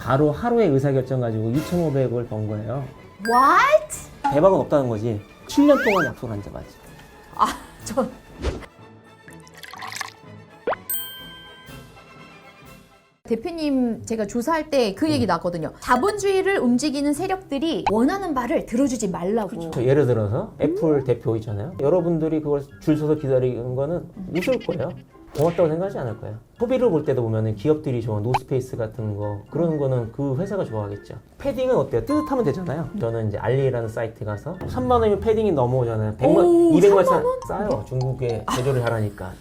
바로 하루에 의사결정 가지고 2,500을 번 거예요. What? 대박은 없다는 거지. 7년 동안 약속을 한 적까지. 저 대표님 제가 조사할 때 그 얘기 나거든요. 자본주의를 움직이는 세력들이 원하는 말을 들어주지 말라고. 저 예를 들어서 애플 대표 있잖아요. 여러분들이 그걸 줄 서서 기다리는 거는 웃을 거예요. 고맙다고 생각하지 않을 거예요. 소비를 볼 때도 보면 기업들이 좋아하는 노스페이스 같은 거 그런 거는 그 회사가 좋아하겠죠. 패딩은 어때요? 뜨뜻하면 되잖아요. 저는 이제 알리라는 사이트 가서 3만 원이면 패딩이 넘어오잖아요. 100만, 200만 원 싸요. 중국에 제조를 하라니까.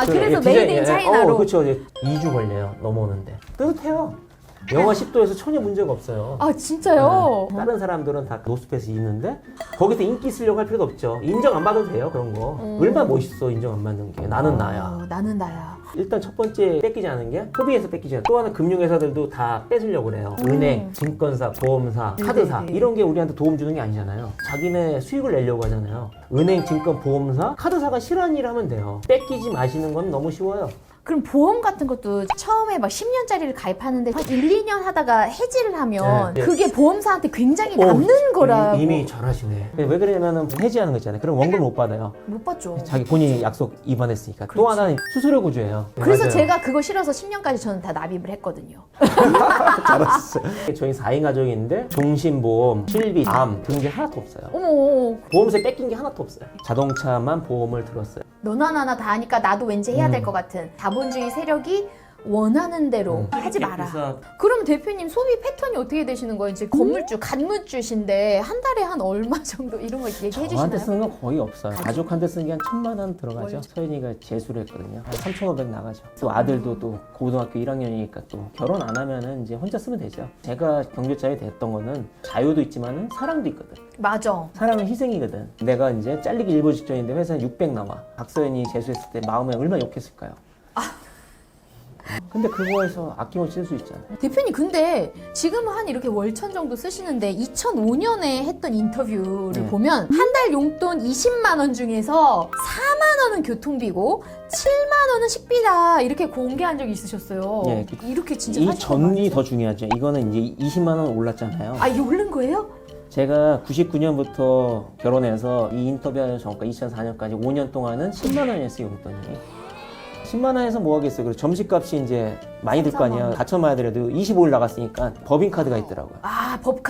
그래서 메이드 인 차이나로. 그렇죠. 2주 걸려요. 넘어오는데. 뜨뜻해요. 영하 10도에서 전혀 문제가 없어요. 진짜요? 다른 사람들은 다 노스페이스 입는데 거기서 인기 쓰려고 할 필요도 없죠. 인정 안 받아도 돼요. 그런 거. 얼마나 멋있어 인정 안 받는 게. 나는 나야. 나는 나야. 일단 첫 번째 뺏기지 않은 게 소비에서 뺏기지 않아요. 또 하나 금융회사들도 다 뺏으려고 그래요. 은행, 증권사, 보험사, 카드사 이런 게 우리한테 도움 주는 게 아니잖아요. 자기네 수익을 내려고 하잖아요. 은행, 증권, 보험사, 카드사가 싫어하는 일 하면 돼요. 뺏기지 마시는 건 너무 쉬워요. 그럼 보험 같은 것도 처음에 막 10년짜리를 가입하는데 한 1, 2년 하다가 해지를 하면 네. 그게 보험사한테 굉장히 남는 거라고. 이미 잘하시네. 왜 그러냐면 해지하는 거 있잖아요. 그럼 원금 못 받아요. 못 봤죠. 자기 본인이 약속 위반했으니까. 또 그렇지. 하나는 수수료 구조예요. 그래서 맞아요. 제가 그거 싫어서 10년까지 저는 다 납입을 했거든요. 잘하셨어요. 저희 4인 가족인데 종신보험, 실비, 암 그런 게 하나도 없어요. 어머, 보험세 뺏긴 게 하나도 없어요. 자동차만 보험을 들었어요. 너나 나나 다 하니까 나도 왠지 해야 될 것 같은 자본주의 세력이 원하는 대로 하지 마라. 그럼 대표님 소비 패턴이 어떻게 되시는 거예요? 이제 건물주, 간물주신데 한 달에 한 얼마 정도 이런 거 얘기해 저한테 주시나요? 쓰는 건 거의 없어요. 가족한테 쓰는 게 한 1,000만 원 들어가죠. 서연이가 재수를 했거든요. 한 3,500 나가죠. 또 아들도 또 고등학교 1학년이니까 또 결혼 안 하면은 이제 혼자 쓰면 되죠. 제가 경제자유 됐던 거는 자유도 있지만은 사랑도 있거든. 맞아. 사랑은 희생이거든. 내가 이제 잘리기 일보 직전인데 회사에 600 나와. 박서연이 재수했을 때 마음에 얼마나 욕했을까요? 근데 그거에서 아낌없이 쓸 수 있잖아요. 대표님 근데 지금은 한 이렇게 월천 정도 쓰시는데 2005년에 했던 인터뷰를 보면 한 달 용돈 20만 원 중에서 4만 원은 교통비고 7만 원은 식비다 이렇게 공개한 적이 있으셨어요. 예. 이렇게 진짜 이 사실 전이 더 중요하죠. 이거는 이제 20만 원 올랐잖아요. 이게 오른 거예요? 제가 99년부터 결혼해서 이 인터뷰하는 전까지 2004년까지 5년 동안은 10만 원이었어요, 용돈이. 10만 원에서 뭐 하겠어요. 그리고 점심값이 이제 많이 들 거 아니야. 4천만 원이라도 25일 나갔으니까 법인카드가 있더라고요.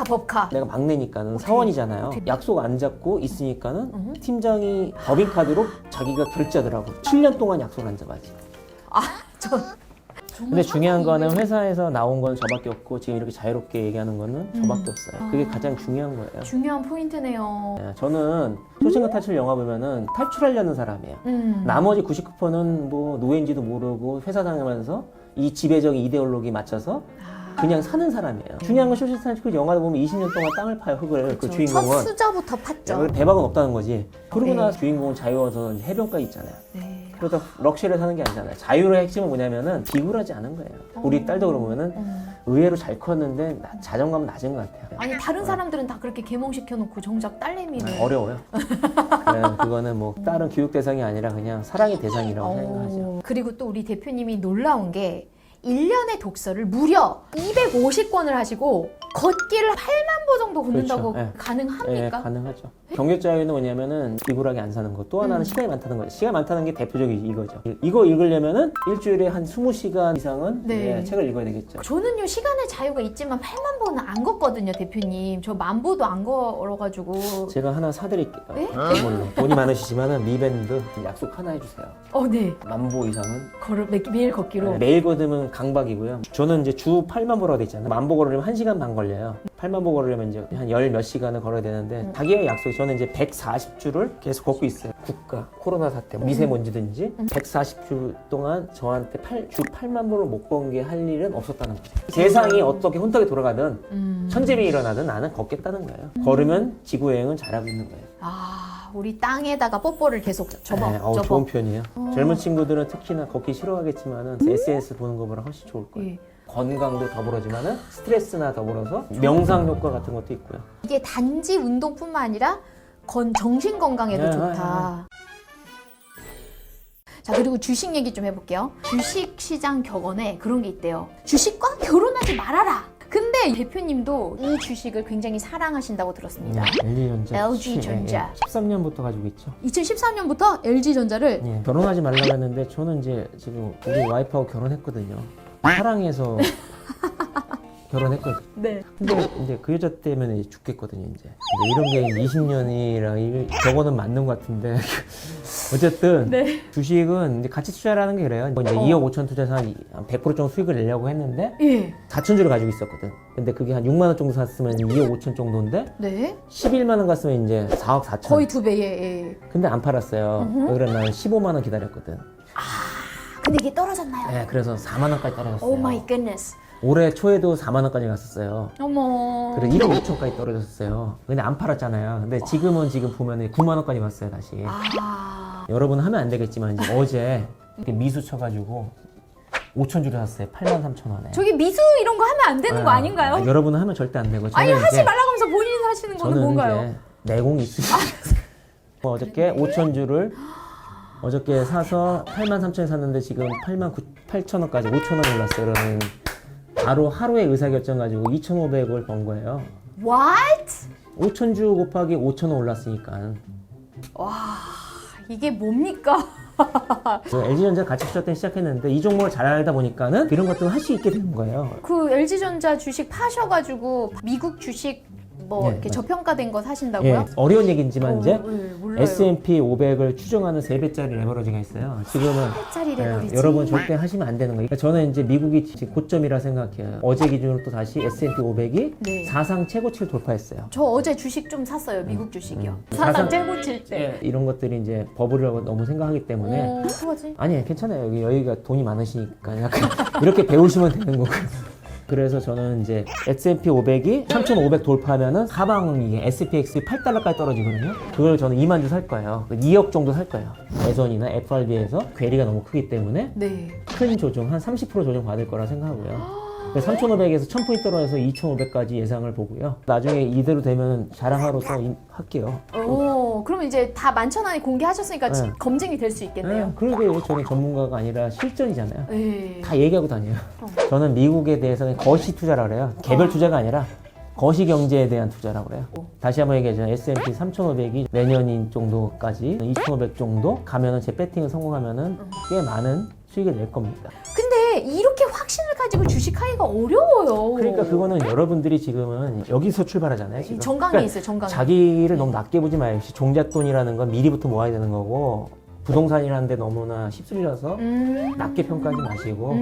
법카. 내가 막내니까는 사원이잖아요. 약속 안 잡고 있으니까는 팀장이 법인카드로 자기가 결제하더라고. 7년 동안 약속을 안 잡아야지. 근데 중요한 거는 회사에서 나온 건 저밖에 없고 지금 이렇게 자유롭게 얘기하는 거는 저밖에 없어요. 그게 가장 중요한 거예요. 중요한 포인트네요. 저는 쇼생크 탈출 영화 보면은 탈출하려는 사람이에요. 나머지 99%는 뭐 노예인지도 모르고 회사 다니면서 이 지배적인 이데올로기에 맞춰서 그냥 사는 사람이에요. 중요한 건 쇼생크 탈출 영화를 보면 20년 동안 땅을 파요, 흙을. 그 주인공은. 첫 수저부터 팠죠. 대박은 없다는 거지. 그러고 네. 나서 주인공은 자유워서 해변가에 있잖아요. 네. 그러다 럭셔리를 사는 게 아니잖아요. 자유의 핵심은 뭐냐면은 비굴하지 않은 거예요. 우리 딸도 그러면은 의외로 잘 컸는데 자존감은 낮은 것 같아요. 아니 다른 사람들은 다 그렇게 계몽시켜놓고 정작 딸내미를 어려워요. 그거는 뭐 딸은 교육 대상이 아니라 그냥 사랑의 대상이라고 생각하죠. 그리고 또 우리 대표님이 놀라운 게 1년의 독서를 무려 250권을 하시고 걷기를 8만 보 정도 걷는다고 그렇죠. 네. 가능합니까? 네, 가능하죠. 경제자유는 뭐냐면은 비굴하게 안 사는 거. 또 하나는 시간이 많다는 거예요. 시간 많다는 게 대표적인 이거죠. 이거 읽으려면은 일주일에 한 20시간 이상은 네. 책을 읽어야 되겠죠. 저는요 시간의 자유가 있지만 8만 보는 안 걷거든요 대표님. 저 1000보도 안 걸어가지고. 제가 하나 사드릴게요. 네? 선물로. 돈이 많으시지만은 리밴드 약속 하나 해주세요. 네. 1000보 이상은 매일 걷기로. 매일 걸으면 강박이고요. 저는 이제 주 8만 보라고 돼 있잖아요. 1000보 걸으려면 1시간 반 걸려요. 8만 보 걸으려면 이제 한 10몇 시간을 걸어야 되는데 자기의 약속이 저는 이제 140주를 계속 걷고 있어요. 국가, 코로나 사태, 미세먼지든지 140주 동안 저한테 주 8만 보를 못 건 게 할 일은 없었다는 거죠. 세상이 어떻게 혼탁에 돌아가든 천재미 일어나든 나는 걷겠다는 거예요. 걸으면 지구여행은 잘하고 있는 거예요. 우리 땅에다가 뽀뽀를 계속 접어. 좋은 편이에요. 젊은 친구들은 특히나 걷기 싫어하겠지만은 SNS 보는 것보다 훨씬 좋을 거예요. 예. 건강도 더불어지만은 스트레스나 더불어서 명상 효과 같은 것도 있고요. 이게 단지 운동뿐만 아니라 정신 건강에도 좋다. 자, 그리고 주식 얘기 좀 해볼게요. 주식시장 격언에 그런 게 있대요. 주식과 결혼하지 말아라. 근데 대표님도 이 주식을 굉장히 사랑하신다고 들었습니다. LG전자. 13년부터 가지고 있죠. 2014년부터 LG전자를 예, 결혼하지 말라고 했는데 저는 이제 지금 우리 와이프하고 결혼했거든요. 사랑해서 결혼했거든요. 네. 근데 이제 그 여자 때문에 이제 죽겠거든요. 이제 이런 게 20년이라 저거는 맞는 것 같은데 어쨌든 네. 주식은 이제 같이 투자라는 게 그래요. 이제 2억 5천 투자해서 한 100% 정도 수익을 내려고 했는데 예. 4천 주를 가지고 있었거든. 근데 그게 한 6만 원 정도 샀으면 2억 5천 정도인데 네. 11만 원 갔으면 이제 4억 4천. 거의 2배에. 예. 근데 안 팔았어요. 왜 그래? 나는 15만 원 기다렸거든. 근데 이게 떨어졌나요? 네, 그래서 4만 원까지 떨어졌어요. 오 마이 굿네스. 올해 초에도 4만 원까지 갔었어요. 어머. 그래 1억 5천까지 떨어졌어요. 근데 안 팔았잖아요. 근데 지금은 지금 보면 9만 원까지 갔어요 다시. 아. 여러분 하면 안 되겠지만 이제 어제 이렇게 미수 쳐가지고 5천 주를 샀어요. 8만 3천 원에. 저기 미수 이런 거 하면 안 되는 거 아닌가요? 여러분은 하면 절대 안 되고. 아니 저는 하지 이제- 말라고 하면서 본인은 하시는 거는 저는 뭔가요? 이제 내공이 있으시죠. 어저께 5천 주를 어저께 사서 8만 3천에 샀는데 지금 8만 8천 원까지 5천 원 올랐어요. 그러면 바로 하루에 의사결정 가지고 2,500을 번 거예요. What? 5천 주 곱하기 5천 원 올랐으니까. 와, 이게 뭡니까? LG전자 같이 투자 때 시작했는데 이 종목을 잘 알다 보니까는 이런 것들을 할 수 있게 되는 거예요. 그 LG전자 주식 파셔가지고 미국 주식 뭐 예, 이렇게 맞아요. 저평가된 거 사신다고요? 예, 어려운 얘기지만 이제 몰라요. S&P 500을 추정하는 3배짜리 레버리지가 있어요. 지금은 3배짜리 레버리지? 여러분 절대 하시면 안 되는 거예요. 그러니까 저는 이제 미국이 지금 고점이라 생각해요. 어제 기준으로 또 다시 S&P 500이 네. 사상 최고치를 돌파했어요. 저 어제 주식 좀 샀어요. 미국 주식이요. 사상- 사상 최고 칠 때. 이런 것들이 이제 버블이라고 너무 생각하기 때문에 어떡하지? 아니 괜찮아요. 여기가 돈이 많으시니까 약간 이렇게 배우시면 되는 거고. 그래서 저는 이제 S&P 500이 3,500 돌파하면은 하방 이게 SPX 8달러까지 떨어지거든요. 그걸 저는 2만 주 살 거예요. 2억 정도 살 거예요. 애선이나 FRB에서 괴리가 너무 크기 때문에 네. 큰 조정, 한 30% 조정 받을 거라 생각하고요. 3,500에서 1,000포인트 떨어져서 2,500까지 예상을 보고요. 나중에 이대로 되면 자랑하러 또 할게요. 오, 그러면 이제 다 11,000원에 공개하셨으니까 네. 검증이 될 수 있겠네요. 그러게 저는 전문가가 아니라 실전이잖아요. 네. 다 얘기하고 다녀요. 저는 미국에 대해서는 거시 투자라 그래요. 개별 투자가 아니라 거시 경제에 대한 투자라고 그래요. 다시 한번 얘기하자면 S&P 3,500이 내년인 정도까지 2,500 정도 가면은 제 배팅을 성공하면은 꽤 많은 수익을 낼 겁니다. 근데 이렇게 확신을 가지고 주식하기가 어려워요. 그러니까 그거는 여러분들이 지금은 여기서 출발하잖아요. 지금. 정강에 그러니까 있어요, 정강에. 자기를 너무 낮게 보지 마요. 종잣돈이라는 건 미리부터 모아야 되는 거고 부동산이라는 데 너무나 휩쓸려서 낮게 평가하지 마시고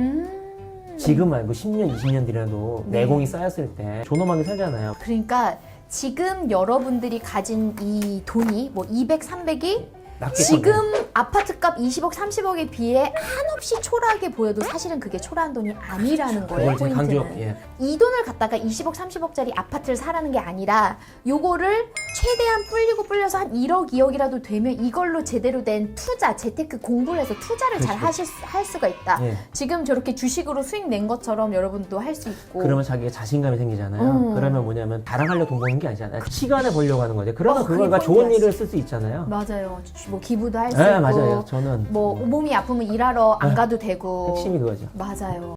지금 말고 10년, 20년 뒤라도 네. 내공이 쌓였을 때 존엄하게 살잖아요. 그러니까 지금 여러분들이 가진 이 돈이 뭐 200, 300이 낮게 지금 평가해요. 아파트값 20억, 30억에 비해 한없이 초라하게 보여도 사실은 그게 초라한 돈이 아니라는 거예요. 그걸 지금 포인트는. 강조, 예. 이 돈을 갖다가 20억, 30억짜리 아파트를 사라는 게 아니라 요거를 최대한 불려서 한 1억, 2억이라도 되면 이걸로 제대로 된 투자, 재테크 공부를 해서 투자를 잘 할 수가 있다. 예. 지금 저렇게 주식으로 수익 낸 것처럼 여러분도 할 수 있고. 그러면 자기가 자신감이 생기잖아요. 그러면 뭐냐면 자랑하려고 돈 버는 게 아니잖아요. 시간을 벌려고 하는 거죠. 그러면 그게 그걸 좋은 포인트야. 일을 쓸 수 있잖아요. 맞아요. 뭐 기부도 할 수 네, 있고. 맞아요. 저는 뭐 몸이 아프면 일하러 안 가도 되고. 핵심이 그거죠. 맞아요.